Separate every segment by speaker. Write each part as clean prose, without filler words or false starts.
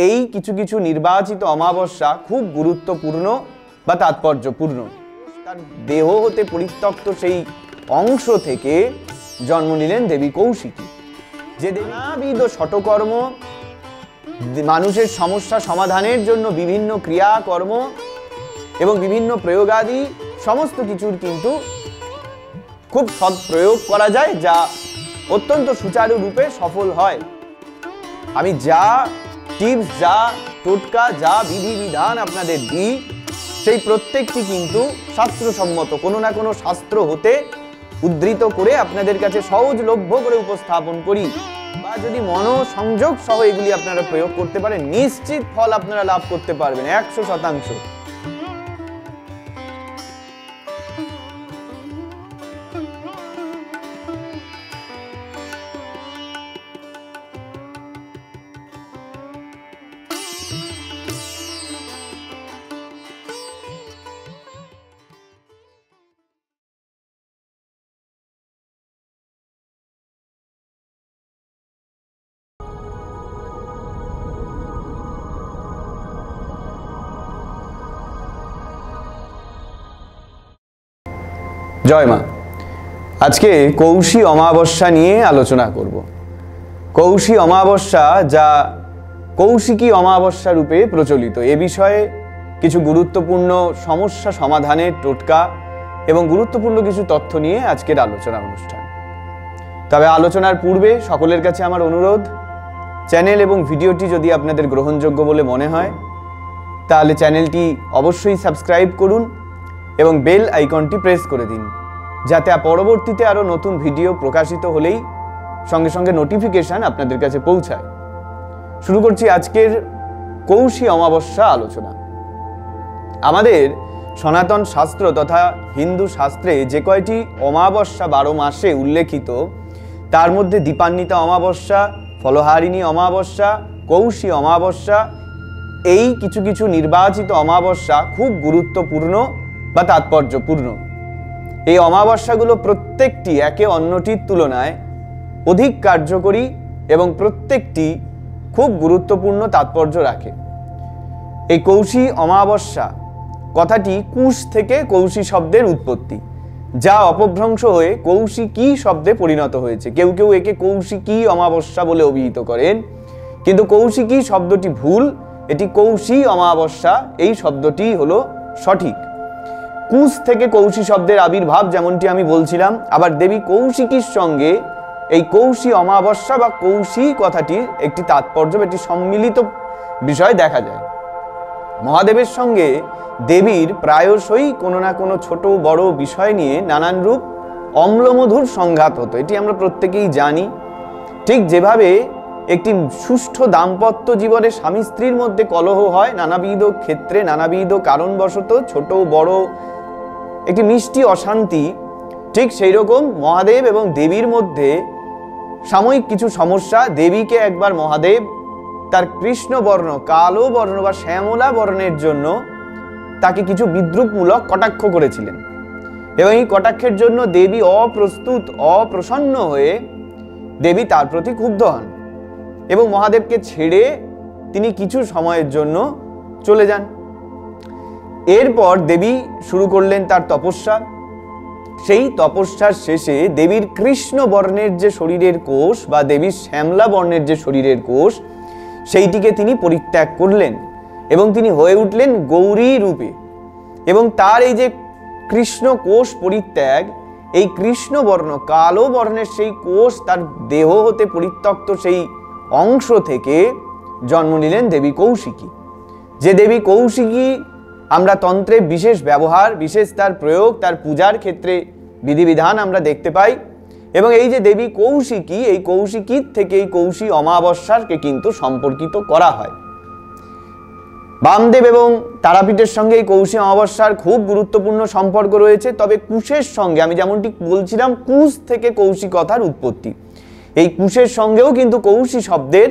Speaker 1: এই কিছু কিছু নির্বাচিত অমাবস্যা খুব গুরুত্বপূর্ণ বা তাৎপর্যপূর্ণ। তার দেহ হতে পরিত্যক্ত সেই অংশ থেকে জন্ম নিলেন দেবী কৌশিকী, যে নানাবিধ শতকর্ম, মানুষের সমস্যা সমাধানের জন্য বিভিন্ন ক্রিয়াকর্ম এবং বিভিন্ন প্রয়োগাদি সমস্ত কিছুর কিন্তু খুব সৎ প্রয়োগ করা যায়, যা অত্যন্ত সুচারুরূপে সফল হয়। আমি যা টিপস, যা টোটকা, যা বিধিবিধান আপনাদের দিই, সেই প্রত্যেকটি কিন্তু শাস্ত্রসম্মত, কোনো না কোনো শাস্ত্র হতে উদ্ধৃত করে আপনাদের কাছে সহজলভ্য করে উপস্থাপন করি। বা যদি মনোসংযোগ সহ এগুলি আপনারা প্রয়োগ করতে পারেন, নিশ্চিত ফল আপনারা লাভ করতে পারবেন 100%। জয় মা। আজকে কৌশী অমাবস্যা নিয়ে আলোচনা করব। কৌশী অমাবস্যা, যা কৌশিকী অমাবস্যা রূপে প্রচলিত, এ বিষয়ে কিছু গুরুত্বপূর্ণ সমস্যা সমাধানের টোটকা এবং গুরুত্বপূর্ণ কিছু তথ্য নিয়ে আজকের আলোচনা অনুষ্ঠান। তবে আলোচনার পূর্বে সকলের কাছে আমার অনুরোধ, চ্যানেল এবং ভিডিওটি যদি আপনাদের গ্রহণযোগ্য বলে মনে হয় তাহলে চ্যানেলটি অবশ্যই সাবস্ক্রাইব করুন এবং বেল আইকনটি প্রেস করে দিন, যাতে পরবর্তীতে আরও নতুন ভিডিও প্রকাশিত হলেই সঙ্গে সঙ্গে নোটিফিকেশান আপনাদের কাছে পৌঁছায়। শুরু করছি আজকের কৌশী অমাবস্যা আলোচনা। আমাদের সনাতন শাস্ত্র তথা হিন্দু শাস্ত্রে যে কয়টি অমাবস্যা 12 মাসে উল্লেখিত, তার মধ্যে দীপান্বিতা অমাবস্যা, ফলহারিণী অমাবস্যা, কৌশী অমাবস্যা, এই কিছু কিছু নির্বাচিত অমাবস্যা খুব গুরুত্বপূর্ণ বা তাৎপর্যপূর্ণ। এই অমাবস্যাগুলো প্রত্যেকটি একে অন্যটির তুলনায় অধিক কার্যকরী এবং প্রত্যেকটি খুব গুরুত্বপূর্ণ তাৎপর্য রাখে। এই কৌশী অমাবস্যা কথাটি কুশ থেকে কৌশী শব্দের উৎপত্তি, যা অপভ্রংশ হয়ে কৌশিকী শব্দে পরিণত হয়েছে। কেউ কেউ একে কৌশিকী অমাবস্যা বলে অভিহিত করেন, কিন্তু কৌশিকী শব্দটি ভুল, এটি কৌশী অমাবস্যা এই শব্দটি হলো সঠিক। কুশ থেকে কৌশী শব্দের আবির্ভাব যেমনটি আমি বলছিলাম, আবার দেবী কৌশিকীর সঙ্গে এই কৌশী অমাবস্যা বা কৌশী কথাটির একটি তাৎপর্য, একটি সম্মিলিত বিষয় দেখা যায়। মহাদেবের সঙ্গে দেবীর প্রায়শই কোনো না কোনো ছোট বড় বিষয় নিয়ে নানান রূপ অম্লমধুর সংঘাত হতো, এটি আমরা প্রত্যেকেই জানি। ঠিক যেভাবে একটি সুষ্ঠু দাম্পত্য জীবনে স্বামী স্ত্রীর মধ্যে কলহ হয় নানাবিধ ক্ষেত্রে, নানাবিধ কারণবশত, ছোট বড় একটি মিষ্টি অশান্তি, ঠিক সেই রকম মহাদেব এবং দেবীর মধ্যে সাময়িক কিছু সমস্যা। দেবীকে একবার মহাদেব তার কৃষ্ণ বর্ণ, কালো বর্ণ বা শ্যামলা বর্ণের জন্য তাকে কিছু বিদ্রুপমূলক কটাক্ষ করেছিলেন, এবং এই কটাক্ষের জন্য দেবী অপ্রস্তুত, অপ্রসন্ন হয়ে দেবী তার প্রতি ক্ষুব্ধ হন এবং মহাদেবকে ছেড়ে তিনি কিছু সময়ের জন্য চলে যান। এরপর দেবী শুরু করলেন তার তপস্যা। সেই তপস্যার শেষে দেবীর কৃষ্ণ বর্ণের যে শরীরের কোষ বা দেবীর শ্যামলা বর্ণের যে শরীরের কোষ, সেইটিকে তিনি পরিত্যাগ করলেন এবং তিনি হয়ে উঠলেন গৌরী রূপে। এবং তার এই যে কৃষ্ণ কোষ পরিত্যাগ, এই কৃষ্ণ বর্ণ কালো বর্ণের সেই কোষ তার দেহ হতে পরিত্যক্ত সেই অংশ থেকে জন্ম নিলেন দেবী কৌশিকী। যে দেবী কৌশিকী আমরা তন্ত্রে বিশেষ ব্যবহার, বিশেষ তার প্রয়োগ, তার পূজার ক্ষেত্রে বিধিবিধান আমরা দেখতে পাই। এবং এই যে দেবী কৌশিকী, এই কৌশিকীর থেকে এই কৌশী অমাবস্যাকে কিন্তু সম্পর্কিত করা হয়। বামদেব এবং তারাপীঠের সঙ্গে এই কৌশী অমাবস্যার খুব গুরুত্বপূর্ণ সম্পর্ক রয়েছে। তবে কুশের সঙ্গে, আমি যেমনটি বলছিলাম, কুশ থেকে কৌশী কথার উৎপত্তি, এই কুশের সঙ্গেও কিন্তু কৌশী শব্দের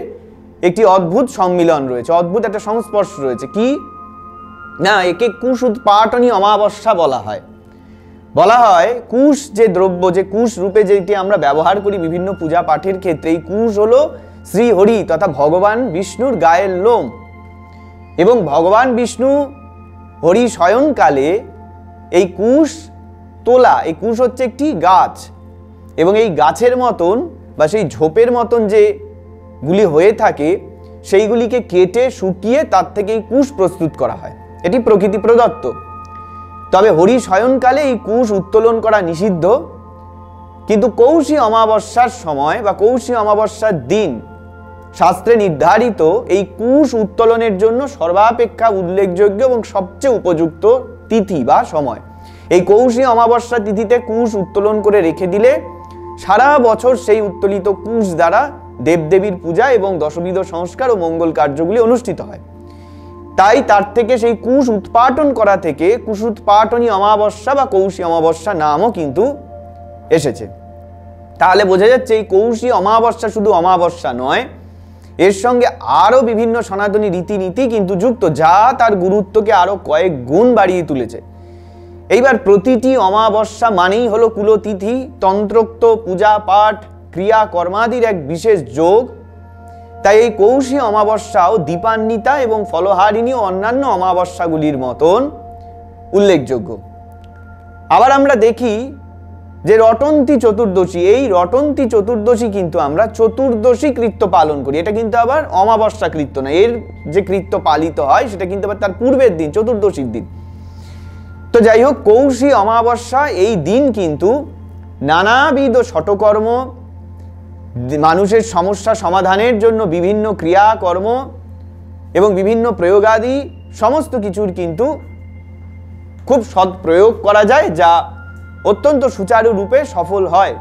Speaker 1: একটি অদ্ভুত সম্মিলন রয়েছে, অদ্ভুত একটা সংস্পর্শ রয়েছে। কি না, একে কুশ উৎপাটনী অমাবস্যা বলা হয়। বলা হয় কুশ যে দ্রব্য, যে কুশ রূপে যেটি আমরা ব্যবহার করি বিভিন্ন পূজা পাঠের ক্ষেত্রে, এই কুশ হলো শ্রীহরি তথা ভগবান বিষ্ণুর গায়ের লোম। এবং ভগবান বিষ্ণু হরি শয়নকালে এই কুশ তোলা, এই কুশ হচ্ছে একটি গাছ, এবং এই গাছের মতন বা সেই ঝোপের মতন যেগুলি হয়ে থাকে সেইগুলিকে কেটে শুকিয়ে তার থেকে এই কুশ প্রস্তুত করা হয়। এটি প্রকৃতি প্রদত্ত। তবে হরি শয়নকালে এই কুশ উত্তোলন করা নিষিদ্ধ। কিন্তু কৌশী অমাবস্যার সময় বা কৌশী অমাবস্যার দিন শাস্ত্রে নির্ধারিত এই কুশ উত্তোলনের জন্য সর্বাপেক্ষা উল্লেখযোগ্য এবং সবচেয়ে উপযুক্ত তিথি বা সময়। এই কৌশী অমাবস্যা তিথিতে কুশ উত্তোলন করে রেখে দিলে সারা বছর সেই উত্তোলিত কুশ দ্বারা দেবদেবীর পূজা এবং দশবিধ সংস্কার ও মঙ্গল কার্যগুলি অনুষ্ঠিত হয়। তাই তার থেকে সেই কুশ উৎপাটন করা থেকে কুশ উৎপাটনী অমাবস্যা বা কৌশী অমাবস্যা নামও কিন্তু এসেছে। তাহলে বোঝা যাচ্ছে এই কৌশী অমাবস্যা শুধু অমাবস্যা নয়, এর সঙ্গে আরও বিভিন্ন সনাতনী রীতিনীতি কিন্তু যুক্ত, যা তার গুরুত্বকে আরও কয়েক গুণ বাড়িয়ে তুলেছে। এইবার প্রতিটি অমাবস্যা মানেই হলো কুলতিথি, তন্ত্রোক্ত পূজা পাঠ ক্রিয়া কর্মাদির এক বিশেষ যোগ। তাই এই কৌশী অমাবস্যাও দীপান্বিতা এবং ফলহারিণী ও অন্যান্য অমাবস্যাগুলির মতন উল্লেখযোগ্য। আবার আমরা দেখি যে রটন্তী চতুর্দশী, এই রটন্তী চতুর্দশী কিন্তু আমরা চতুর্দশী কৃত্য পালন করি। এটা কিন্তু আবার অমাবস্যা কৃত্য না, এর যে কৃত্য পালিত হয় সেটা কিন্তু আবার তার পূর্বের দিন, চতুর্দশীর দিন। তো যাই হোক, কৌশী অমাবস্যা এই দিন কিন্তু নানাবিধ ষটকর্ম, মানুষের সমস্যা সমাধানের জন্য বিভিন্ন ক্রিয়াকর্ম এবং বিভিন্ন প্রয়োগাদি সমস্ত কিছুর কিন্তু খুব সৎ প্রয়োগ করা যায়, যা অত্যন্ত সুচারুরূপে সফল হয়।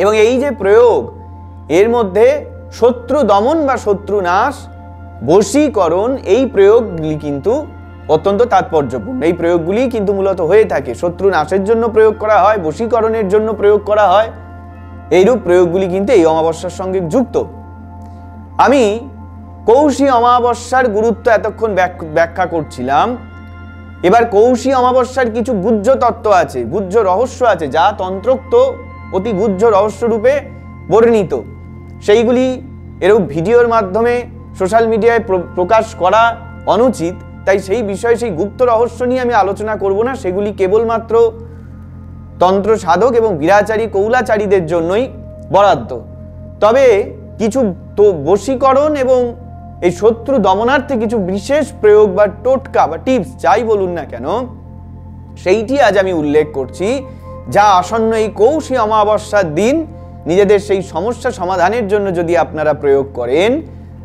Speaker 1: এবং এই যে প্রয়োগ, এর মধ্যে শত্রু দমন বা শত্রু নাশ, বশীকরণ, এই প্রয়োগগুলি কিন্তু অত্যন্ত তাৎপর্যপূর্ণ। এই প্রয়োগগুলি কিন্তু মূলত হয়ে থাকে শত্রু নাশের জন্য প্রয়োগ করা হয়, বশীকরণের জন্য প্রয়োগ করা হয়। এইরূপ প্রয়োগগুলি কিন্তু এই অমাবস্যার সঙ্গে যুক্ত। আমি কৌশী অমাবস্যার গুরুত্ব এতক্ষণ ব্যাখ্যা করছিলাম। এবার কৌশী অমাবস্যার কিছু গুহ্য তত্ত্ব আছে, গুহ্য রহস্য আছে, যা তন্ত্রোক্ত অতি গুহ্য রহস্য রূপে বর্ণিত। সেইগুলি এরূপ ভিডিওর মাধ্যমে সোশ্যাল মিডিয়ায় প্রকাশ করা অনুচিত। তাই সেই বিষয়ে, সেই গুপ্ত রহস্য নিয়ে আমি আলোচনা করব না। সেগুলি কেবলমাত্র তন্ত্র সাধক এবং বীরাচারী কৌলাচারীদের জন্যই বরাদ্দ। তবে কিছু বশীকরণ এবং এই শত্রু দমনার্থে কিছু বিশেষ প্রয়োগ বা টোটকা বা টিপস যাই বলুন না কেন, সেইটি আজ আমি উল্লেখ করছি, যা আসন্ন এই কৌশী অমাবস্যার দিন নিজেদের সেই সমস্যা সমাধানের জন্য যদি আপনারা প্রয়োগ করেন,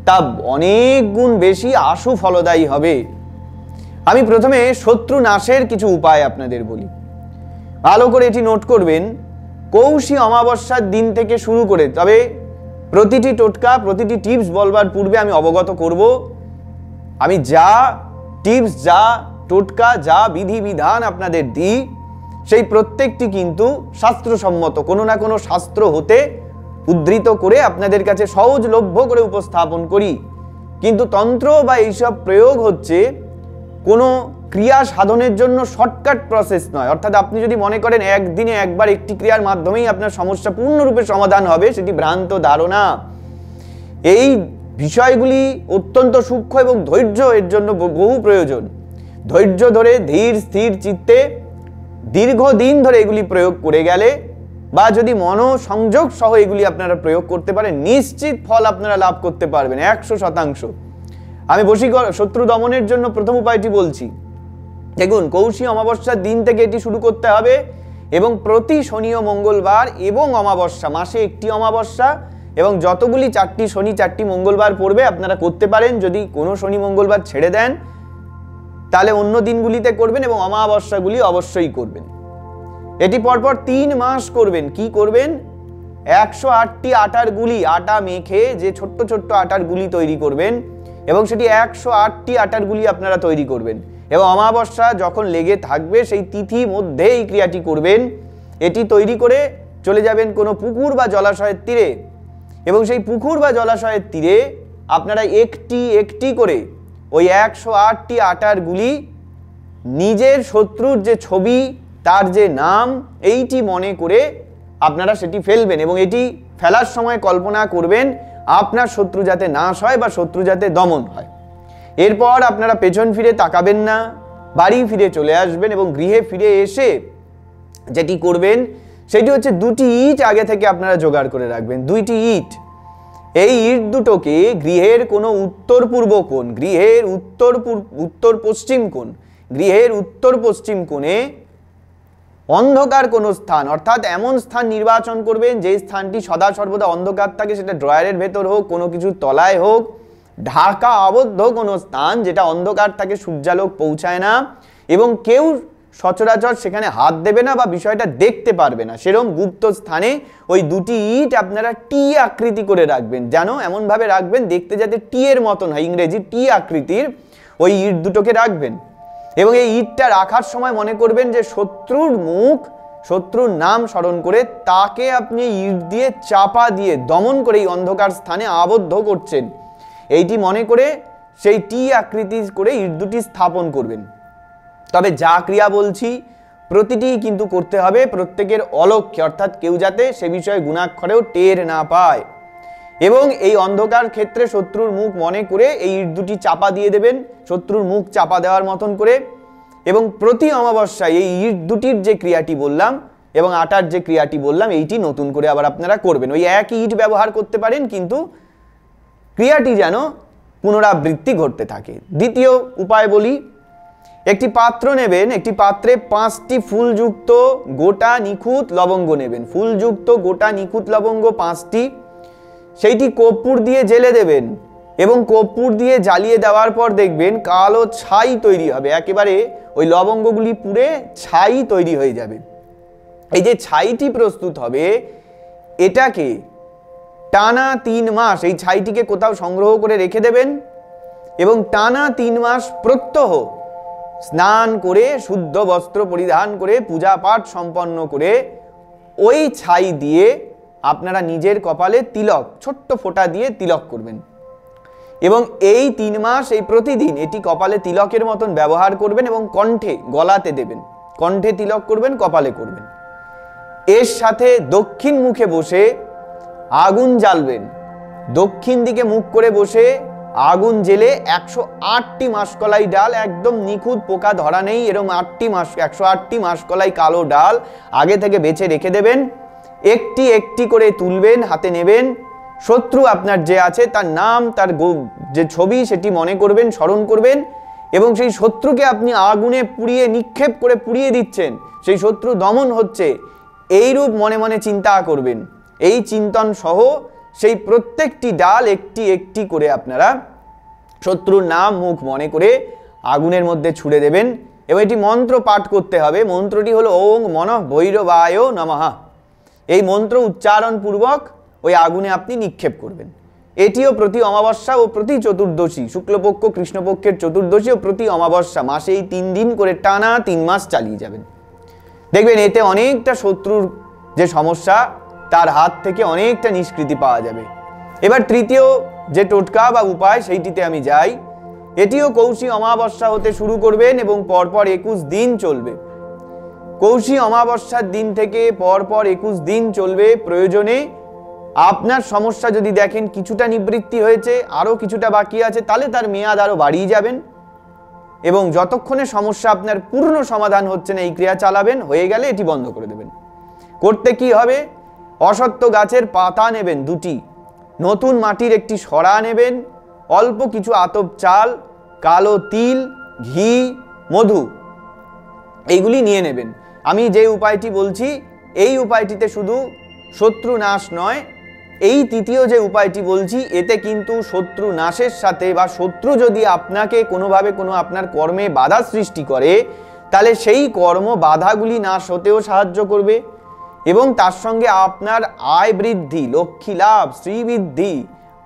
Speaker 1: তা অনেক গুণ বেশি আশু ফলদায়ী হবে। আমি প্রথমে শত্রু নাশের কিছু উপায় আপনাদের বলি, ভালো করে এটি নোট করবেন। কৌশী অমাবস্যার দিন থেকে শুরু করে, তবে প্রতিটি টোটকা, প্রতিটি টিপস বলবার পূর্বে আমি অবগত করব, আমি যা টিপস, যা টোটকা, যা বিধিবিধান আপনাদের দিই, সেই প্রত্যেকটি কিন্তু শাস্ত্রসম্মত, কোনো না কোনো শাস্ত্র হতে উদ্ধৃত করে আপনাদের কাছে সহজলভ্য করে উপস্থাপন করি। কিন্তু তন্ত্র বা এইসব প্রয়োগ হচ্ছে কোনো ক্রিয়া সাধনের জন্য শর্টকাট প্রসেস নয়। অর্থাৎ আপনি যদি মনে করেন একদিনে একবার একটি ক্রিয়ার মাধ্যমেই আপনার সমস্যা পূর্ণরূপে সমাধান হবে, সেটি ভ্রান্ত ধারণা। এই বিষয়গুলি অত্যন্ত সূক্ষ্ম এবং ধৈর্য এর জন্য বহু প্রয়োজন। ধৈর্য ধরে ধীর স্থির চিত্তে দীর্ঘদিন ধরে এগুলি প্রয়োগ করে গেলে, বা যদি মনোসংযোগ সহ এগুলি আপনারা প্রয়োগ করতে পারেন, নিশ্চিত ফল আপনারা লাভ করতে পারবেন 100%। আমি শত্রু দমনের জন্য প্রথম উপায়টি বলছি। দেখুন, কৌশী অমাবস্যার দিন থেকে এটি শুরু করতে হবে এবং প্রতি শনি ও মঙ্গলবার এবং অমাবস্যা, মাসে একটি অমাবস্যা এবং যতগুলি 4টি শনি 4টি মঙ্গলবার পড়বে আপনারা করতে পারেন। যদি কোনো শনি মঙ্গলবার ছেড়ে দেন তাহলে অন্য দিনগুলিতে করবেন এবং অমাবস্যাগুলি অবশ্যই করবেন। এটি পরপর 3 মাস করবেন। কি করবেন? 108টি আটার গুলি, আটা মেখে যে ছোট্ট ছোট্ট আটার গুলি তৈরি করবেন এবং সেটি 108টি আটার গুলি আপনারা তৈরি করবেন এবং অমাবস্যা যখন লেগে থাকবে সেই তিথি মধ্যে এই ক্রিয়াটি করবেন। এটি তৈরি করে চলে যাবেন কোনো পুকুর বা জলাশয়ের তীরে এবং সেই পুকুর বা জলাশয়ের তীরে আপনারা একটি একটি করে ওই 108টি আটার গুলি নিজের শত্রুর যে ছবি, তার যে নাম, এইটি মনে করে আপনারা সেটি ফেলবেন এবং এটি ফেলার সময় কল্পনা করবেন আপনার শত্রু যাতে নাশ হয় বা শত্রু যাতে দমন হয়। এরপর আপনারা পেছন ফিরে তাকাবেন না, বাড়ি ফিরে চলে আসবেন এবং গৃহে ফিরে এসে যেটি করবেন সেটি হচ্ছে 2টি ইট আগে থেকে আপনারা জোগাড় করে রাখবেন। 2টি ইট, এই ইট দুটোকে গৃহের কোনো উত্তর পূর্ব কোণ, গৃহের উত্তর পশ্চিম কোণ, গৃহের উত্তর পশ্চিম কোণে অন্ধকার কোনো স্থান, অর্থাৎ এমন স্থান নির্বাচন করবেন যে স্থানটি সদা সর্বদা অন্ধকার থাকে, সেটা ড্রয়ারের ভেতর হোক, কোনো কিছুর তলায় হোক, ঢাকা আবদ্ধ কোনো স্থান যেটা অন্ধকার থাকে, সূর্যালোক পৌঁছায় না এবং কেউ সচরাচর সেখানে হাত দেবে না বা বিষয়টা দেখতে পারবে না, সেরকম গুপ্ত স্থানে ওই 2টি ইট আপনারা টি আকৃতি করে রাখবেন। যেন এমনভাবে রাখবেন দেখতে যাতে টি এর মতন হয়, ইংরেজি টি আকৃতির ওই ইট দুটোকে রাখবেন। এবং এই ইটটা রাখার সময় মনে করবেন যে শত্রুর মুখ, শত্রুর নাম স্মরণ করে তাকে আপনি ইট দিয়ে চাপা দিয়ে দমন করে এই অন্ধকার স্থানে আবদ্ধ করছেন, এইটি মনে করে সেই টি আকৃতি করে ইট দুটি স্থাপন করবেন। তবে যা ক্রিয়া বলছি প্রতিটি কিন্তু করতে হবে প্রত্যেকের অলক্ষ্যে, অর্থাৎ কেউ যাতে সে বিষয়ে গুণাক্ষরেও টের না পায়। এবং এই অন্ধকার ক্ষেত্রে শত্রুর মুখ মনে করে এই ইট দুটি চাপা দিয়ে দেবেন, শত্রুর মুখ চাপা দেওয়ার মতন করে। এবং প্রতি অমাবস্যায় এই ইট দুটির যে ক্রিয়াটি বললাম এবং আটার যে ক্রিয়াটি বললাম এইটি নতুন করে আবার আপনারা করবেন। ওই একই ইট ব্যবহার করতে পারেন কিন্তু ক্রিয়াটি যেন পুনরাবৃত্তি ঘটতে থাকে। দ্বিতীয় উপায় বলি, একটি পাত্র নেবেন, একটি পাত্রে 5টি ফুলযুক্ত গোটা নিখুঁত লবঙ্গ নেবেন, ফুলযুক্ত গোটা নিখুঁত লবঙ্গ 5টি, সেইটি কর্পূর দিয়ে জেলে দেবেন এবং কর্পূর দিয়ে জ্বালিয়ে দেওয়ার পর দেখবেন কালো ছাই তৈরি হবে, একেবারে ওই লবঙ্গগুলি পুড়ে ছাই তৈরি হয়ে যাবে। এই যে ছাইটি প্রস্তুত হবে এটাকে টানা 3 মাস এই ছাইটিকে কোথাও সংগ্রহ করে রেখে দেবেন এবং টানা 3 মাস প্রত্যহ স্নান করে শুদ্ধ বস্ত্র পরিধান করে পূজা পাঠ সম্পন্ন করে ওই ছাই দিয়ে আপনারা নিজের কপালে তিলক, ছোট্ট ফোঁটা দিয়ে তিলক করবেন এবং এই 3 মাস এই প্রতিদিন এটি কপালে তিলকের মতন ব্যবহার করবেন এবং কণ্ঠে, গলাতে দেবেন, কণ্ঠে তিলক করবেন, কপালে করবেন। এর সাথে দক্ষিণ মুখে বসে আগুন জ্বালবেন, দক্ষিণ দিকে মুখ করে বসে আগুন জেলে 108টি মাসকলাই ডাল, একদম নিখুঁত, পোকা ধরা নেই, এরকম 108টি মাসকলাই কালো ডাল আগে থেকে বেছে রেখে দেবেন। একটি একটি করে তুলবেন, হাতে নেবেন, শত্রু আপনার যে আছে তার নাম, তার যে ছবি সেটি মনে করবেন, স্মরণ করবেন এবং সেই শত্রুকে আপনি আগুনে পুড়িয়ে নিক্ষেপ করে পুড়িয়ে দিচ্ছেন, সেই শত্রু দমন হচ্ছে, এইরূপ মনে মনে চিন্তা করবেন। এই চিন্তন সহ সেই প্রত্যেকটি ডাল একটি একটি করে আপনারা শত্রুর নাম, মুখ মনে করে আগুনের মধ্যে ছুড়ে দেবেন এবং এটি মন্ত্র পাঠ করতে হবে। মন্ত্রটি হলো ওং মনঃ ভৈরবায় নমঃ। এই মন্ত্র উচ্চারণ পূর্বক ওই আগুনে আপনি নিক্ষেপ করবেন। এটিও প্রতি অমাবস্যা ও প্রতি চতুর্দশী, শুক্লপক্ষ কৃষ্ণপক্ষের চতুর্দশী ও প্রতি অমাবস্যা মাসে এই 3 দিন করে টানা 3 মাস চালিয়ে যাবেন। দেখবেন এতে অনেকটা শত্রুর যে সমস্যা তার হাত থেকে অনেকটা নিষ্কৃতি পাওয়া যাবে। এবার তৃতীয় যে টোটকা বা উপায় সেইটিতে আমি যাই। এটিও কৌশী অমাবস্যা হতে শুরু করবেন এবং পরপর 21 দিন চলবে। কৌশী অমাবস্যার দিন থেকে পরপর 21 দিন চলবে। প্রয়োজনে আপনার সমস্যা যদি দেখেন কিছুটা নিবৃত্তি হয়েছে, আরও কিছুটা বাকি আছে, তাহলে তার মেয়াদ আরও বাড়িয়ে যাবেন এবং যতক্ষণে সমস্যা আপনার পূর্ণ সমাধান হচ্ছে না এই ক্রিয়া চালাবেন, হয়ে গেলে এটি বন্ধ করে দেবেন। করতে কি হবে, অসত্য গাছের পাতা নেবেন 2টি, নতুন মাটির একটি সরা নেবেন, অল্প কিছু আতপ চাল, কালো তিল, ঘি, মধু, এইগুলি নিয়ে নেবেন। আমি যে উপায়টি বলছি এই উপায়টিতে শুধু শত্রু নাশ নয়, এই তৃতীয় যে উপায়টি বলছি এতে কিন্তু শত্রু নাশের সাথে বা শত্রু যদি আপনাকে কোনোভাবে কোনো আপনার কর্মে বাধা সৃষ্টি করে তাহলে সেই কর্ম বাধাগুলি নাশ হতেও সাহায্য করবে এবং তার সঙ্গে আপনার আয় বৃদ্ধি, লক্ষ্মী লাভ, শ্রীবৃদ্ধি,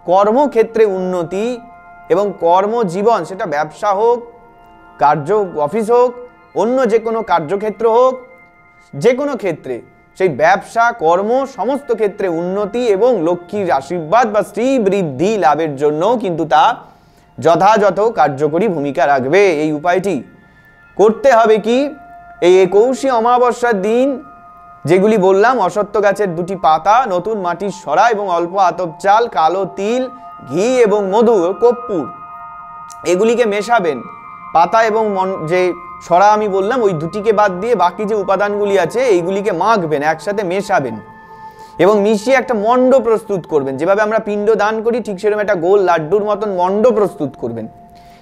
Speaker 1: কর্মক্ষেত্রে উন্নতি এবং কর্মজীবন, সেটা ব্যবসা হোক, কার্য অফিস হোক, অন্য যে কোনো কার্যক্ষেত্র হোক, যে কোনো ক্ষেত্রে সেই ব্যবসা, কর্ম, সমস্ত ক্ষেত্রে উন্নতি এবং লক্ষ্মীর আশীর্বাদ বা শ্রীবৃদ্ধি লাভের জন্য কিন্তু তা যথাযথ কার্যকরী ভূমিকা রাখবে। এই উপায়টি করতে হবে কি, এই কৌশী অমাবস্যার দিন যেগুলি বললাম, অশ্বত্থ গাছের 2টি পাতা, নতুন মাটির সরা এবং অল্প আতপ চাল, কালো তিল, ঘি এবং মধু, কর্পূর, এগুলিকে মেশাবেন। পাতা এবং যে সরা আমি বললাম ওই 2টিকে বাদ দিয়ে বাকি যে উপাদানগুলি আছে এইগুলিকে মাখবেন, একসাথে মেশাবেন এবং মিশিয়ে একটা মণ্ড প্রস্তুত করবেন। যেভাবে আমরা পিণ্ড দান করি ঠিক সেরকম একটা গোল লাড্ডুর মতন মণ্ড প্রস্তুত করবেন।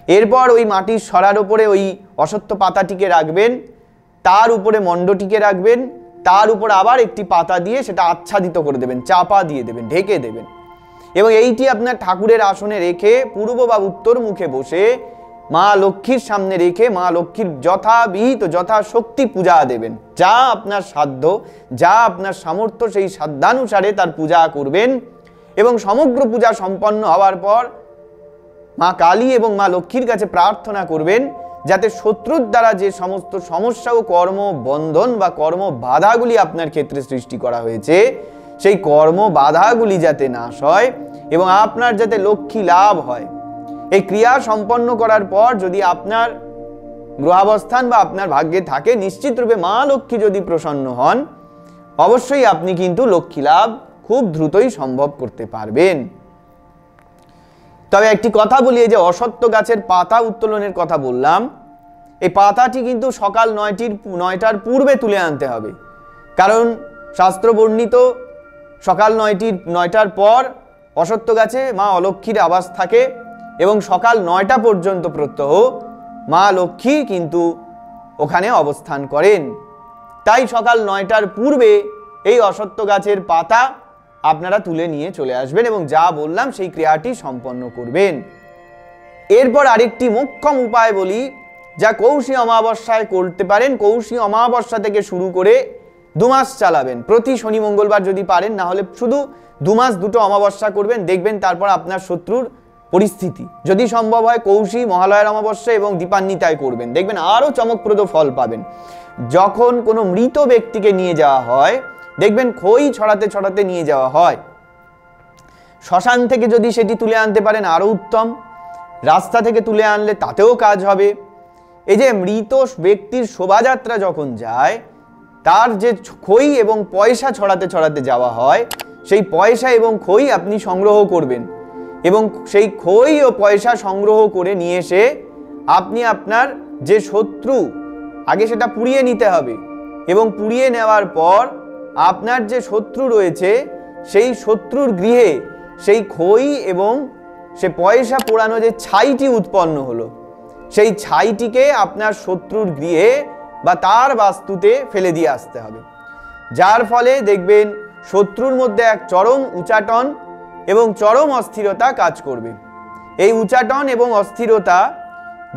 Speaker 1: এরপর ওই মাটির সরার উপরে ওই অশ্বত্থ পাতাটিকে রাখবেন, তার উপরে মণ্ডটিকে রাখবেন, তার উপর আবার একটি পাতা দিয়ে সেটা আচ্ছাদিত করে দেবেন, চাপা দিয়ে দেবেন, ঢেকে দেবেন এবং এইটি আপনার ঠাকুরের আসনে রেখে পূর্ব বা উত্তর মুখে বসে মা লক্ষ্মীর সামনে রেখে মা লক্ষ্মীর যথাবিহিত যথাশক্তি পূজা দেবেন। যা আপনার সাধ্য, যা আপনার সামর্থ্য, সেই সাধ্যানুসারে তার পূজা করবেন এবং সমগ্র পূজা সম্পন্ন হওয়ার পর মা কালী এবং মা লক্ষ্মীর কাছে প্রার্থনা করবেন যাতে শত্রুর দ্বারা যে সমস্ত সমস্যা ও কর্ম বন্ধন বা কর্ম বাধাগুলি আপনার ক্ষেত্রে সৃষ্টি করা হয়েছে সেই কর্ম বাধাগুলি যাতে নাশ হয় এবং আপনার যাতে লক্ষ্মী লাভ হয়। এই ক্রিয়া সম্পন্ন করার পর যদি আপনার গ্রহাবস্থান বা আপনার ভাগ্যে থাকে, নিশ্চিত রূপে মা লক্ষ্মী যদি প্রসন্ন হন, অবশ্যই আপনি কিন্তু লক্ষ্মী লাভ খুব দ্রুতই সম্ভব করতে পারবেন। তবে একটি কথা বলি, যে অশ্বত্থ গাছের পাতা উত্তোলনের কথা বললাম, এই পাতাটি কিন্তু সকাল 9টার পূর্বে তুলে আনতে হবে, কারণ শাস্ত্র বর্ণিত সকাল 9টার পর অশ্বত্থ গাছে মা অলক্ষ্মীর আবাস থাকে এবং সকাল 9টা পর্যন্ত প্রত্যহ মা লক্ষ্মী কিন্তু ওখানে অবস্থান করেন। তাই সকাল 9টার পূর্বে এই অশ্বত্থ গাছের পাতা আপনারা তুলে নিয়ে চলে আসবেন এবং যা বললাম সেই ক্রিয়াটি সম্পন্ন করবেন। এরপর আরেকটি মোক্ষম উপায় বলি, যা কৌশী অমাবস্যায় করতে পারেন। কৌশী অমাবস্যা থেকে শুরু করে 2 মাস চালাবেন, প্রতি শনি মঙ্গলবার যদি পারেন, না হলে শুধু 2 মাস 2টো অমাবস্যা করবেন। দেখবেন তারপর আপনার শত্রুর পরিস্থিতি, যদি সম্ভব হয় কৌশী, মহালয়ার অমাবস্যা এবং দীপান্বিতায় করবেন, দেখবেন আরও চমকপ্রদ ফল পাবেন। যখন কোনো মৃত ব্যক্তিকে নিয়ে যাওয়া হয়, দেখবেন খই ছড়াতে ছড়াতে নিয়ে যাওয়া হয়। শ্মশান থেকে যদি সেটি তুলে আনতে পারেন আরও উত্তম, রাস্তা থেকে তুলে আনলে তাতেও কাজ হবে। এই যে মৃত ব্যক্তির শোভাযাত্রা যখন যায়, তার যে খই এবং পয়সা ছড়াতে ছড়াতে যাওয়া হয়, সেই পয়সা এবং খই আপনি সংগ্রহ করবেন এবং সেই খই ও পয়সা সংগ্রহ করে নিয়ে এসে আপনি আপনার যে শত্রু, আগে সেটা পুড়িয়ে নিতে হবে এবং পুড়িয়ে নেওয়ার পর আপনার যে শত্রু রয়েছে সেই শত্রুর গৃহে সেই খই এবং সে পয়সা পোড়ানো যে ছাইটি উৎপন্ন হলো, সেই ছাইটিকে আপনার শত্রুর গৃহে বা তার বাস্তুতে ফেলে দিয়ে আসতে হবে। যার ফলে দেখবেন শত্রুর মধ্যে এক চরম উচাটন এবং চরম অস্থিরতা কাজ করবে। এই উচাটন এবং অস্থিরতা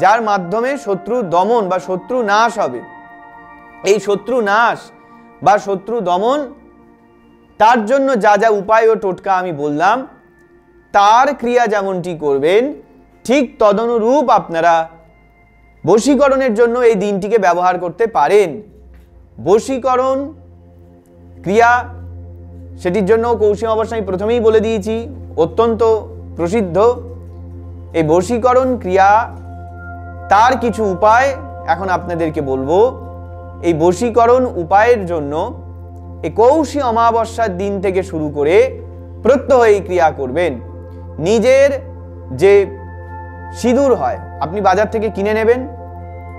Speaker 1: যার মাধ্যমে শত্রুর দমন বা শত্রু নাশ হবে। এই শত্রু নাশ বা শত্রু দমন, তার জন্য যা যা উপায় ও টোটকা আমি বললাম, তার ক্রিয়া যেমনটি করবেন ঠিক তদনুরূপ আপনারা বশীকরণের জন্য এই দিনটিকে ব্যবহার করতে পারেন। বশীকরণ ক্রিয়া, সেটির জন্য কৌশী অমাবস্যা আমি প্রথমেই বলে দিয়েছি, অত্যন্ত প্রসিদ্ধ। এই বশীকরণ ক্রিয়া, তার কিছু উপায় এখন আপনাদেরকে বলবো। এই বশীকরণ উপায়ের জন্য এই কৌশী অমাবস্যার দিন থেকে শুরু করে প্রত্যহ এই ক্রিয়া করবেন। নিজের যে সিঁদুর হয় আপনি বাজার থেকে কিনে নেবেন,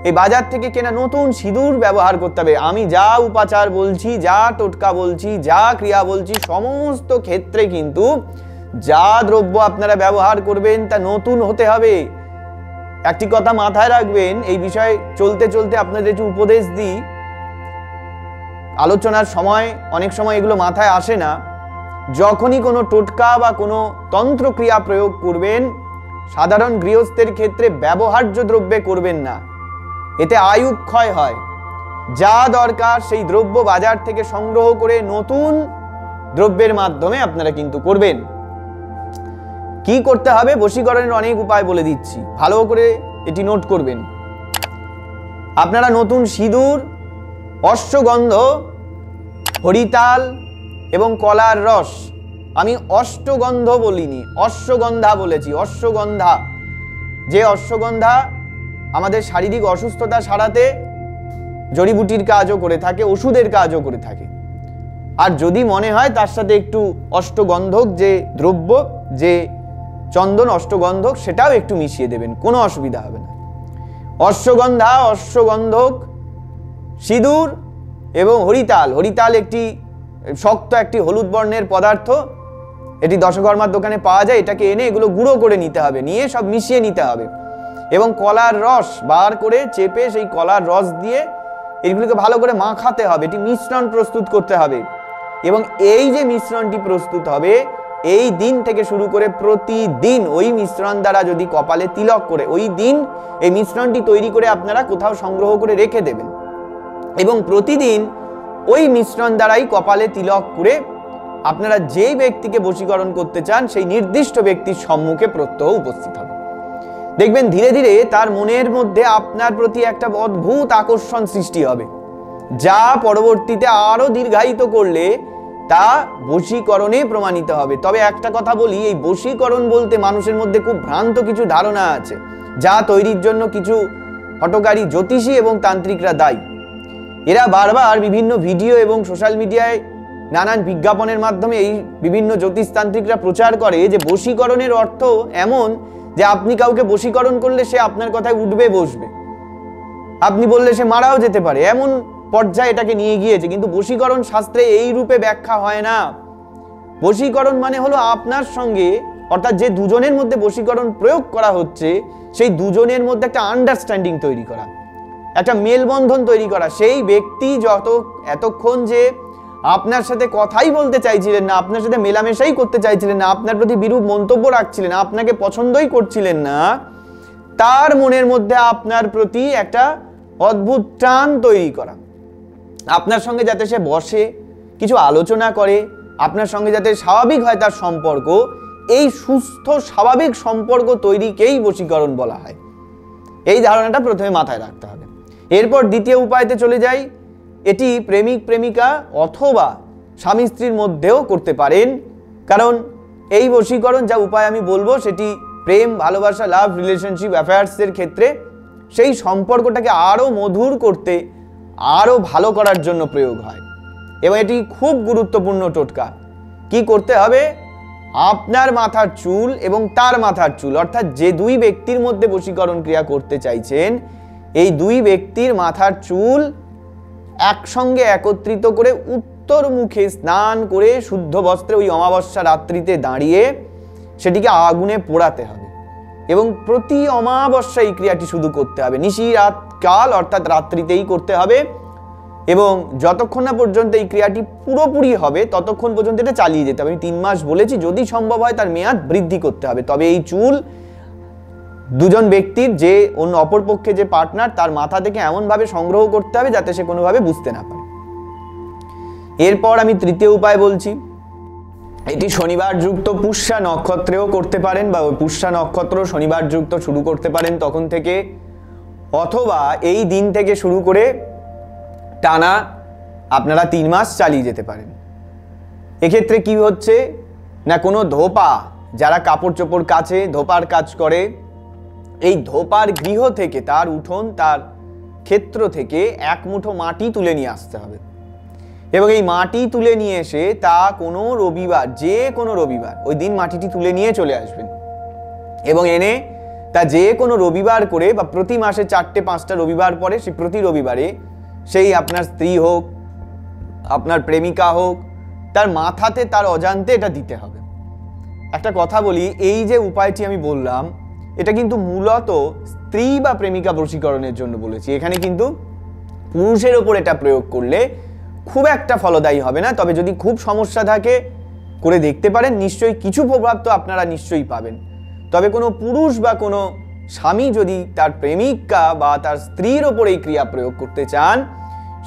Speaker 1: এই বাজার থেকে কেনা নতুন সিঁদুর ব্যবহার করতে হবে। আমি যা উপাচার বলছি, যা টোটকা বলছি, যা ক্রিয়া বলছি, সমস্ত ক্ষেত্রে কিন্তু যা দ্রব্য আপনারা ব্যবহার করবেন তা নতুন হতে হবে। একটি কথা মাথায় রাখবেন, এই বিষয়ে চলতে চলতে আপনাদের একটু উপদেশ দিই। আলোচনার সময় অনেক সময় এগুলো মাথায় আসে না। যখনই কোনো টোটকা বা কোনো তন্ত্রক্রিয়া প্রয়োগ করবেন, সাধারণ গৃহস্থের ক্ষেত্রে ব্যবহার্য দ্রব্যে করবেন না, এতে আয়ুক্ষয় হয়। যা দরকার সেই দ্রব্য বাজার থেকে সংগ্রহ করে নতুন দ্রব্যের মাধ্যমে আপনারা কিন্তু করবেন। কি করতে হবে, বশীকরণের অনেক উপায় বলে দিচ্ছি, ভালো করে এটি নোট করবেন। আপনারা নতুন সিঁদুর, অশ্বগন্ধ, হরিতাল এবং কলার রস, আমি অষ্টগন্ধ বলিনি, অশ্বগন্ধা বলেছি, অশ্বগন্ধা, যে অশ্বগন্ধা আমাদের শারীরিক অসুস্থতা সারাতে জড়িবুটির কাজও করে থাকে, ওষুধের কাজও করে থাকে। আর যদি মনে হয় তার সাথে একটু অষ্টগন্ধক যে দ্রব্য, যে চন্দন অষ্টগন্ধক, সেটাও একটু মিশিয়ে দেবেন, কোনো অসুবিধা হবে না। অশ্বগন্ধা, অশ্বগন্ধক, সিঁদুর এবং হরিতাল। হরিতাল একটি শক্ত একটি হলুদ বর্ণের পদার্থ, এটি দশকর্মার দোকানে পাওয়া যায়। এটাকে এনে এগুলো গুঁড়ো করে নিতে হবে, নিয়ে সব মিশিয়ে নিতে হবে এবং কলার রস বার করে চেপে সেই কলার রস দিয়ে এইগুলোকে ভালো করে মাখাতে হবে। এটি মিশ্রণ প্রস্তুত করতে হবে এবং এই যে মিশ্রণটি প্রস্তুত হবে, এই দিন থেকে শুরু করে প্রতিদিন ওই মিশ্রণ দ্বারা যদি কপালে তিলক করে, ওই দিন এই মিশ্রণটি তৈরি করে আপনারা কোথাও সংগ্রহ করে রেখে দেবেন এবং প্রতিদিন ওই মিশ্রণ দ্বারাই কপালে তিলক করে আপনারা যেই ব্যক্তিকে বশীকরণ করতে চান সেই নির্দিষ্ট ব্যক্তির সম্মুখে প্রত্যহ উপস্থিত হবে। দেখবেন ধীরে ধীরে তার মনের মধ্যে আপনার প্রতি একটা অদ্ভুত আকর্ষণ সৃষ্টি হবে, যা পরবর্তীতে আরো দীর্ঘায়িত করলে তা বশীকরণে প্রমাণিত হবে। তবে একটা কথা বলি, এই বশীকরণ বলতে মানুষের মধ্যে খুব ভ্রান্ত কিছু ধারণা আছে, যা তৈরির জন্য কিছু হঠকারী জ্যোতিষী এবং তান্ত্রিকরা দায়ী। এরা বারবার বিভিন্ন ভিডিও এবং সোশ্যাল মিডিয়ায় নানান বিজ্ঞাপনের মাধ্যমে এই বিভিন্ন জ্যোতিষতান্ত্রিকরা প্রচার করে যে বশীকরণের অর্থ এমন যে আপনি কাউকে বশীকরণ করলে সে আপনার কথায় উঠবে বসবে, আপনি বললে সে মারাও যেতে পারে, এমন পর্যায়ে এটাকে নিয়ে গিয়েছে। কিন্তু বশীকরণ শাস্ত্রে এই রূপে ব্যাখ্যা হয় না। বশীকরণ মানে হলো আপনার সঙ্গে, অর্থাৎ যে দুজনের মধ্যে বশীকরণ প্রয়োগ করা হচ্ছে, সেই দুজনের মধ্যে একটা আন্ডারস্ট্যান্ডিং তৈরি করা, একটা মেলবন্ধন তৈরি করা। সেই ব্যক্তি এতক্ষণ যে আপনার সাথে কথাই বলতে চাইছিলেন না, আপনার সাথে মেলামেশাই করতে চাইছিলেন না, আপনার প্রতি বিরূপ মন্তব্য রাখছিলেন, আপনাকে পছন্দই করছিলেন না, তার মনের মধ্যে আপনার প্রতি একটা অদ্ভুত টান তৈরি করা, আপনার সঙ্গে যাতে সে বসে কিছু আলোচনা করে, আপনার সঙ্গে যাতে স্বাভাবিক হয় তার সম্পর্ক, এই সুস্থ স্বাভাবিক সম্পর্ক তৈরিকেই বশীকরণ বলা হয়। এই ধারণাটা প্রথমে মাথায় রাখতে হবে। এরপর দ্বিতীয় উপায়তে চলে যাই। এটি প্রেমিক প্রেমিকা অথবা স্বামী স্ত্রীর মধ্যেও করতে পারেন, কারণ এই বশীকরণ যা উপায় আমি বলবো সেটি প্রেম, ভালোবাসা, লাভ, রিলেশনশিপ, অ্যাফেয়ার্সের ক্ষেত্রে সেই সম্পর্কটাকে আরও মধুর করতে, আরও ভালো করার জন্য প্রয়োগ হয় এবং এটি খুব গুরুত্বপূর্ণ টোটকা। কি করতে হবে? আপনার মাথার চুল এবং তার মাথার চুল, অর্থাৎ যে দুই ব্যক্তির মধ্যে বশীকরণ ক্রিয়া করতে চাইছেন, এই দুই ব্যক্তির মাথার চুল একসঙ্গে একত্রিত করে উত্তর মুখে স্নান করে শুদ্ধ বস্ত্রে ওই অমাবস্যা রাত্রিতে দাঁড়িয়ে সেটিকে আগুনে পোড়াতে হবে এবং প্রতি অমাবস্যা এই ক্রিয়াটি শুধু করতে হবে। নিশি রাত কাল অর্থাৎ রাত্রিতেই করতে হবে এবং যতক্ষণ না পর্যন্ত এই ক্রিয়াটি পুরোপুরি হবে ততক্ষণ পর্যন্ত এটা চালিয়ে যেতে হবে। আমি 3 মাস বলেছি, যদি সম্ভব হয় তার মেয়াদ বৃদ্ধি করতে হবে। তবে এই চুল দুজন ব্যক্তির, যে অন্য অপরপক্ষে যে পার্টনার, তার মাথা থেকে এমনভাবে সংগ্রহ করতে হবে যাতে সে কোনোভাবে বুঝতে না পারে। এরপর আমি তৃতীয় উপায় বলছি। এটি শনিবার যুক্ত পুষ্যা নক্ষত্রেও করতে পারেন বা ওই পুষ্যা নক্ষত্র শনিবার যুক্ত শুরু করতে পারেন তখন থেকে, অথবা এই দিন থেকে শুরু করে টানা আপনারা 3 মাস চালিয়ে যেতে পারেন। এক্ষেত্রে কি হচ্ছে না, কোনো ধোপা, যারা কাপড় চোপড় কাচে, ধোপার কাজ করে, এই ধোপার গৃহ থেকে, তার উঠোন, তার ক্ষেত্র থেকে 1 মুঠো মাটি তুলে নিয়ে আসতে হবে এবং এই মাটি তুলে নিয়ে এসে তা কোনো রবিবার, যে কোনো রবিবার ওই দিন মাটিটি তুলে নিয়ে চলে আসবেন এবং এনে তা যে কোনো রবিবার করে, বা প্রতি মাসে 4-5টা রবিবার পরে, সেই প্রতি রবিবারে সেই আপনার স্ত্রী হোক, আপনার প্রেমিকা হোক, তার মাথাতে তার অজান্তে এটা দিতে হবে। একটা কথা বলি, এই যে উপায়টি আমি বললাম এটা কিন্তু মূলত স্ত্রী বা প্রেমিকা বশীকরণের জন্য বলেছি। এখানে কিন্তু পুরুষের ওপর এটা প্রয়োগ করলে খুব একটা ফলদায়ী হবে না। তবে যদি খুব সমস্যা থাকে করে দেখতে পারেন, নিশ্চয়ই কিছু প্রভাব তো আপনারা নিশ্চয়ই পাবেন। তবে কোনো পুরুষ বা কোনো স্বামী যদি তার প্রেমিকা বা তার স্ত্রীর ওপর এই ক্রিয়া প্রয়োগ করতে চান,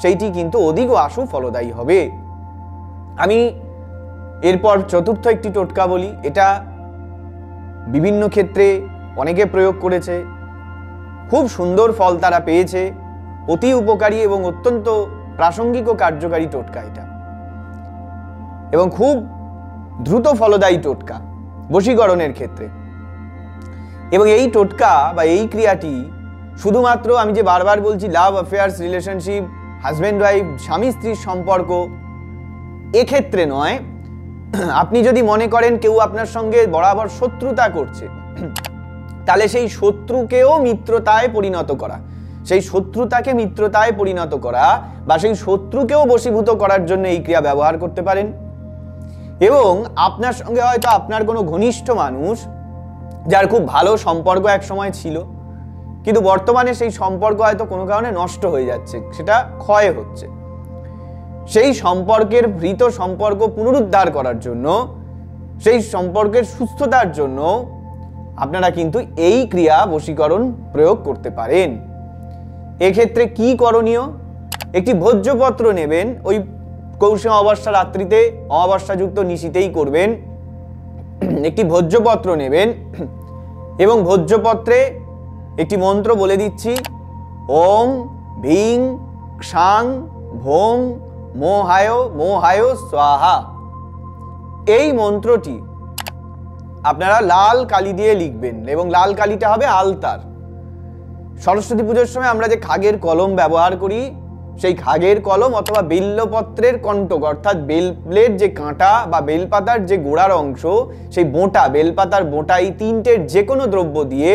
Speaker 1: সেইটি কিন্তু অধিক আশু ফলদায়ী হবে। আমি এরপর চতুর্থ একটি টোটকা বলি। এটা বিভিন্ন ক্ষেত্রে অনেকে প্রয়োগ করেছে, খুব সুন্দর ফল তারা পেয়েছে, অতি উপকারী এবং অত্যন্ত প্রাসঙ্গিক ও কার্যকারী টোটকা এটা, এবং খুব দ্রুত ফলদায়ী টোটকা বশীকরণের ক্ষেত্রে। এবং এই টোটকা বা এই ক্রিয়াটি শুধুমাত্র, আমি যে বারবার বলছি, লাভ, অ্যাফেয়ার্স, রিলেশনশিপ, হাজব্যান্ড ওয়াইফ, স্বামী স্ত্রীর সম্পর্ক, এক্ষেত্রে নয়। আপনি যদি মনে করেন কেউ আপনার সঙ্গে বরাবর শত্রুতা করছে, তাহলে সেই শত্রুকেও মিত্রতায় পরিণত করা, সেই শত্রুতাকে মিত্রতায় পরিণত করা বা সেই শত্রুকেও বশীভূত করার জন্য এই ক্রিয়া ব্যবহার করতে পারেন। এবং আপনার সঙ্গে হয়তো আপনার কোনো ঘনিষ্ঠ মানুষ যার খুব ভালো সম্পর্ক এক সময় ছিল, কিন্তু বর্তমানে সেই সম্পর্ক হয়তো কোনো কারণে নষ্ট হয়ে যাচ্ছে, সেটা ক্ষয় হচ্ছে। সেই সম্পর্কের মৃত সম্পর্ক পুনরুদ্ধার করার জন্য, সেই সম্পর্কের সুস্থতার জন্য আপনারা কিন্তু এই ক্রিয়া বশীকরণ প্রয়োগ করতে পারেন। এক্ষেত্রে কি করণীয়? একটি ভোজ্যপত্র নেবেন, ওই কৌশী অমাবস্যা রাত্রিতে, অমাবস্যাযুক্ত নিশীতেই করবেন। একটি ভোজ্যপত্র নেবেন এবং ভোজ্যপত্রে একটি মন্ত্র বলে দিচ্ছি, ওং ভীং ক্ষাং ভোং মোহায় মোহায় স্বাহা। এই মন্ত্রটি আপনারা লাল কালি দিয়ে লিখবেন এবং লাল কালিটা হবে আলতার। সরস্বতী পুজোর সময় আমরা যে খাগের কলম ব্যবহার করি, সেই খাগের কলম অথবা বেলপত্রের কণ্টক, অর্থাৎ বেলের যে কাঁটা বা বেলপাতার যে গোড়ার অংশ, সেই বোঁটা, বেলপাতার বোঁটা, এই তিনটের যে কোনো দ্রব্য দিয়ে,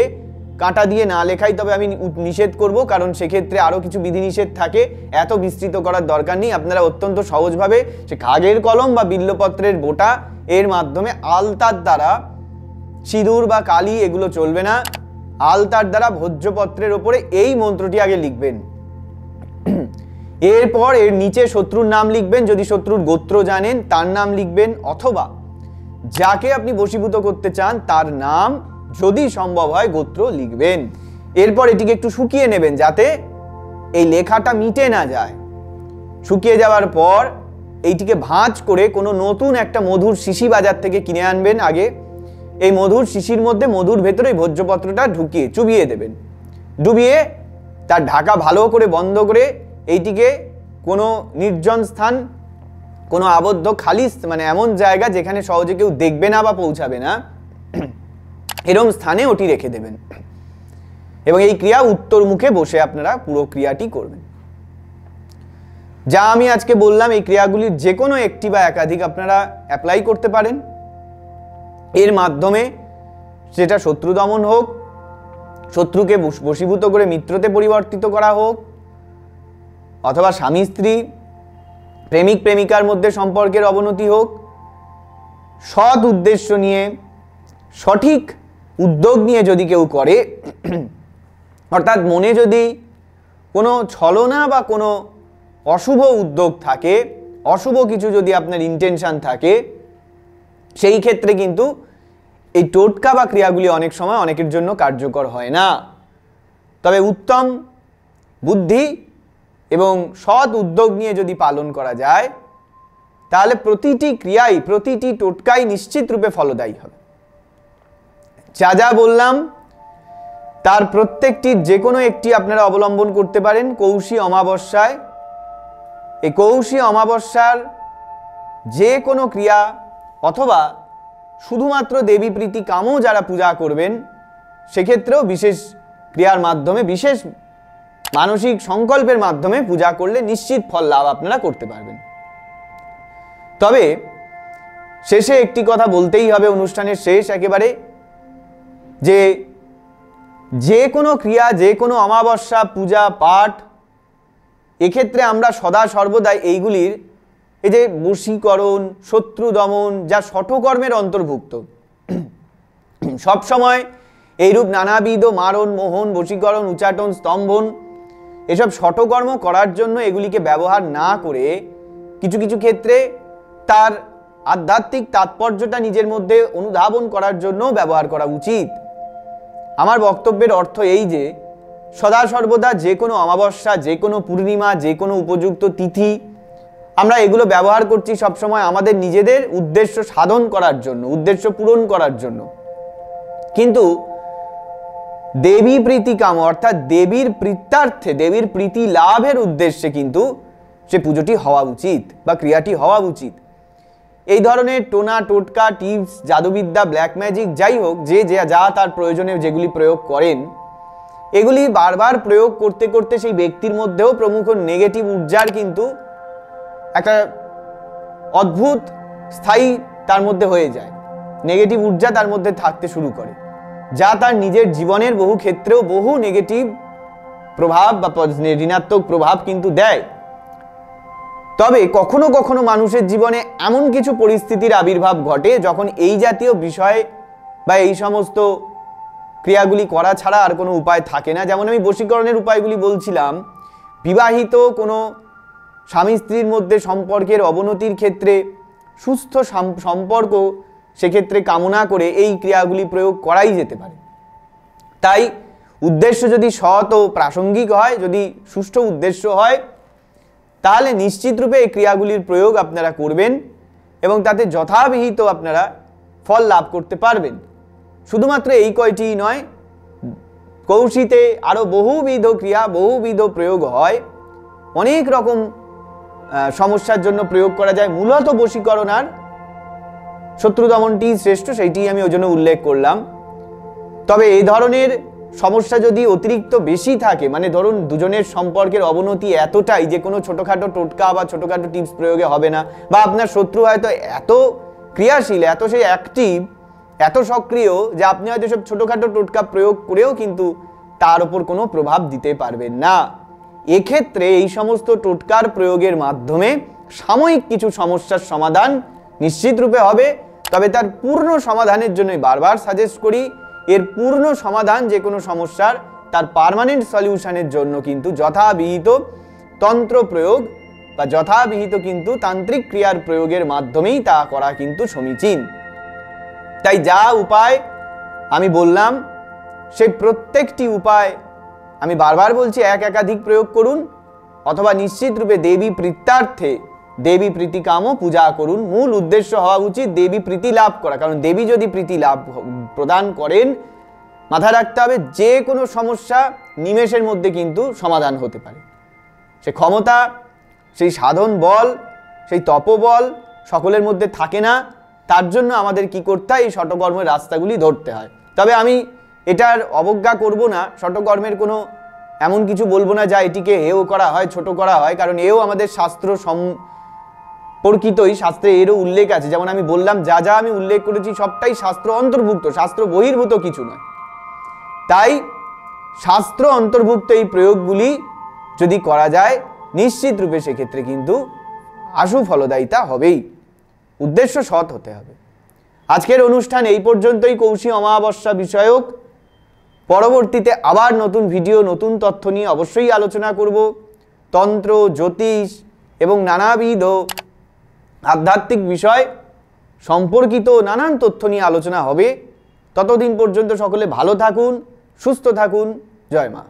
Speaker 1: কাঁটা দিয়ে না লেখাই তবে আমি নিষেধ করব, কারণ সেক্ষেত্রে আরও কিছু বিধিনিষেধ থাকে, এত বিস্তৃত করার দরকার নেই। আপনারা অত্যন্ত সহজভাবে সে খাগের কলম বা বিল্লপত্রের বোঁটা এর মাধ্যমে আলতার দ্বারা, সিঁদুর বা কালি এগুলো চলবে না, আলতার দ্বারা ভোজ্যপত্রের ওপরে এই মন্ত্রটি আগে লিখবেন। এরপর এর নিচে শত্রুর নাম লিখবেন, যদি শত্রুর গোত্র জানেন তার নাম লিখবেন, অথবা যাকে আপনি বশীভূত করতে চান তার নাম, যদি সম্ভব হয় গোত্র লিখবেন। এরপর এটিকে একটু শুকিয়ে নেবেন যাতে এই লেখাটা মিটে না যায়। শুকিয়ে যাওয়ার পর এইটিকে ভাঁজ করে কোনো নতুন একটা মধুর শিশি বাজার থেকে কিনে আনবেন। আগে এই মধুর শিশির মধ্যে, মধুর ভেতরে এই ভোজ্যপত্রটা ঢুকিয়ে চুবিয়ে দেবেন। ডুবিয়ে তার ঢাকা ভালো করে বন্ধ করে এইটিকে কোনো নির্জন স্থান, কোনো আবদ্ধ খালি, মানে এমন জায়গা যেখানে সহজে কেউ দেখবে না বা পৌঁছাবে না, এরকম স্থানে ওটি রেখে দেবেন। এবং এই ক্রিয়া উত্তর মুখে বসে আপনারা পুরো ক্রিয়াটি করবেন। যা আমি আজকে বললাম, এই ক্রিয়াগুলির যে কোনো একটি বা একাধিক আপনারা অ্যাপ্লাই করতে পারেন। এর মাধ্যমে সেটা শত্রু দমন হোক, শত্রুকে বশীভূত করে মিত্রতে পরিবর্তিত করা হোক, অথবা স্বামী স্ত্রী, প্রেমিক প্রেমিকার মধ্যে সম্পর্কের অবনতি হোক, সৎ উদ্দেশ্য নিয়ে, সঠিক উদ্যোগ নিয়ে যদি কেউ করে, অর্থাৎ মনে যদি কোনো ছলনা বা কোনো অশুভ উদ্যোগ থাকে, অশুভ কিছু যদি আপনার ইন্টেনশন থাকে, সেই ক্ষেত্রে কিন্তু এই টোটকা বা ক্রিয়াগুলি অনেক সময় অনেকের জন্য কার্যকর হয় না। তবে উত্তম বুদ্ধি এবং সৎ উদ্যোগ নিয়ে যদি পালন করা যায়, তাহলে প্রতিটি ক্রিয়াই, প্রতিটি টোটকাই নিশ্চিত রূপে ফলদায়ী হবে। যা যা বললাম তার প্রত্যেকটির যে কোনো একটি আপনারা অবলম্বন করতে পারেন কৌশী অমাবস্যায়। এই কৌশী অমাবস্যার যে কোনো ক্রিয়া, অথবা শুধুমাত্র দেবী প্রীতি কামও যারা পূজা করবেন, সেক্ষেত্রেও বিশেষ ক্রিয়ার মাধ্যমে, বিশেষ মানসিক সংকল্পের মাধ্যমে পূজা করলে নিশ্চিত ফল লাভ আপনারা করতে পারবেন। তবে শেষে একটি কথা বলতেই হবে, অনুষ্ঠানের শেষ একেবারে, যে কোনো ক্রিয়া, যে কোনো অমাবস্যা, পূজা পাঠ, এক্ষেত্রে আমরা সদা সর্বদাই এইগুলির, এই যে বশীকরণ, শত্রু দমন, যা শঠকর্মের অন্তর্ভুক্ত, সবসময় এইরূপ নানাবিধ মারণ, মোহন, বশীকরণ, উচ্চাটন, স্তম্ভন, এসব শঠকর্ম করার জন্য এগুলিকে ব্যবহার না করে কিছু কিছু ক্ষেত্রে তার আধ্যাত্মিক তাৎপর্যটা নিজের মধ্যে অনুধাবন করার জন্য ব্যবহার করা উচিত। আমার বক্তব্যের অর্থ এই যে সদা সর্বদা যে কোনো অমাবস্যা, যে কোনো পূর্ণিমা, যে কোনো উপযুক্ত তিথি, আমরা এগুলো ব্যবহার করছি সবসময় আমাদের নিজেদের উদ্দেশ্য সাধন করার জন্য, উদ্দেশ্য পূরণ করার জন্য। কিন্তু দেবী প্রীতি কাম, অর্থাৎ দেবীর প্রীত্যার্থে, দেবীর প্রীতি লাভের উদ্দেশ্যে কিন্তু সে পুজোটি হওয়া উচিত বা ক্রিয়াটি হওয়া উচিত। এই ধরনের টোনা টোটকা, টিপস, জাদুবিদ্যা, ব্ল্যাক ম্যাজিক, যাই হোক, যে যা তার প্রয়োজনে যেগুলি প্রয়োগ করেন, এগুলি বারবার প্রয়োগ করতে করতে সেই ব্যক্তির মধ্যেও প্রমুখ নেগেটিভ ঊর্জার কিন্তু একটা অদ্ভুত স্থায়ী তার মধ্যে হয়ে যায়, নেগেটিভ ঊর্জা তার মধ্যে থাকতে শুরু করে, যা তার নিজের জীবনের বহু ক্ষেত্রেও বহু নেগেটিভ প্রভাব বা ঋণাত্মক প্রভাব কিন্তু দেয়। তবে কখনো কখনো মানুষের জীবনে এমন কিছু পরিস্থিতির আবির্ভাব ঘটে যখন এই জাতীয় বিষয় বা এই সমস্ত ক্রিয়াগুলি করা ছাড়া আর কোনো উপায় থাকে না। যেমন আমি বশীকরণের উপায়গুলি বলছিলাম, বিবাহিত কোনো স্বামী স্ত্রীর মধ্যে সম্পর্কের অবনতির ক্ষেত্রে সুস্থ সম্পর্ক সেক্ষেত্রে কামনা করে এই ক্রিয়াগুলি প্রয়োগ করাই যেতে পারে। তাই উদ্দেশ্য যদি সৎ ও প্রাসঙ্গিক হয়, যদি সুষ্ঠু উদ্দেশ্য হয়, তাহলে নিশ্চিতরূপে এই ক্রিয়াগুলির প্রয়োগ আপনারা করবেন এবং তাতে যথাবিহিত আপনারা ফল লাভ করতে পারবেন। শুধুমাত্র এই কয়টিই নয়, কৌশিতে আরও বহুবিধ ক্রিয়া, বহুবিধ প্রয়োগ হয়, অনেক রকম সমস্যার জন্য প্রয়োগ করা যায়। মূলত বশীকরণ আর শত্রু দমনটি শ্রেষ্ঠ, সেইটি আমি ওই জন্য উল্লেখ করলাম। তবে এই ধরনের সমস্যা যদি অতিরিক্ত বেশি থাকে, মানে ধরুন দুজনের সম্পর্কের অবনতি এতটাই যে কোনো ছোটোখাটো টোটকা বা ছোটোখাটো টিপস প্রয়োগে হবে না, বা আপনার শত্রু হয়তো এত ক্রিয়াশীল, এত সে অ্যাক্টিভ, এত সক্রিয় যে আপনি হয়তো সব ছোটোখাটো টোটকা প্রয়োগ করেও কিন্তু তার ওপর কোনো প্রভাব দিতে পারবেন না। এক্ষেত্রে এই সমস্ত টোটকার প্রয়োগের মাধ্যমে সাময়িক কিছু সমস্যার সমাধান নিশ্চিতরূপে হবে। তবে তার পূর্ণ সমাধানের জন্যই বারবার সাজেস্ট করি, এর পূর্ণ সমাধান যে কোনো সমস্যার, তার পার্মানেন্ট সলিউশনের জন্য কিন্তু যথাবিহিত তন্ত্র প্রয়োগ বা যথাবিহিত কিন্তু তান্ত্রিক ক্রিয়ার প্রয়োগের মাধ্যমেই তা করা কিন্তু সমীচীন। তাই যা উপায় আমি বললাম সেই প্রত্যেকটি উপায় আমি বারবার বলছি একাধিক প্রয়োগ করুন, অথবা নিশ্চিতরূপে দেবী প্রীত্যার্থে দেবী প্রীতিকামও পূজা করুন। মূল উদ্দেশ্য হওয়া উচিত দেবী প্রীতি লাভ করা, কারণ দেবী যদি প্রীতি লাভ প্রদান করেন, মাথায় রাখতে হবে যে কোনো সমস্যা নিমেষের মধ্যে কিন্তু সমাধান হতে পারে। সে ক্ষমতা, সেই সাধন বল, সেই তপবল সকলের মধ্যে থাকে না। তার জন্য আমাদের কি করতে হয়, এই শটকর্মের রাস্তাগুলি ধরতে হয়। তবে আমি এটার অবজ্ঞা করব না, শটকর্মের কোনো এমন কিছু বলবো না যা এটিকে হেয় করা হয়, ছোট করা হয়, কারণ এও আমাদের শাস্ত্র সম্পর্কিতই, শাস্ত্রে এরও উল্লেখ আছে। যেমন আমি বললাম, যা যা আমি উল্লেখ করেছি সবটাই শাস্ত্র অন্তর্ভুক্ত, শাস্ত্র বহির্ভূত কিছু নয়। তাই শাস্ত্র অন্তর্ভুক্ত এই প্রয়োগগুলি যদি করা যায়, নিশ্চিত রূপে সেক্ষেত্রে কিন্তু আশু ফলদায়িতা হবেই। উদ্দেশ্য সৎ হতে হবে। আজকের অনুষ্ঠান এই পর্যন্তই, কৌশী অমাবস্যা বিষয়ক। পরবর্তীতে আবার নতুন ভিডিও, নতুন তথ্য নিয়ে অবশ্যই আলোচনা করব। তন্ত্র, জ্যোতিষ এবং নানাবিধ আধ্যাত্মিক বিষয় সম্পর্কিত নানান তথ্য নিয়ে আলোচনা হবে। ততদিন পর্যন্ত সকলে ভালো থাকুন, সুস্থ থাকুন। জয় মা।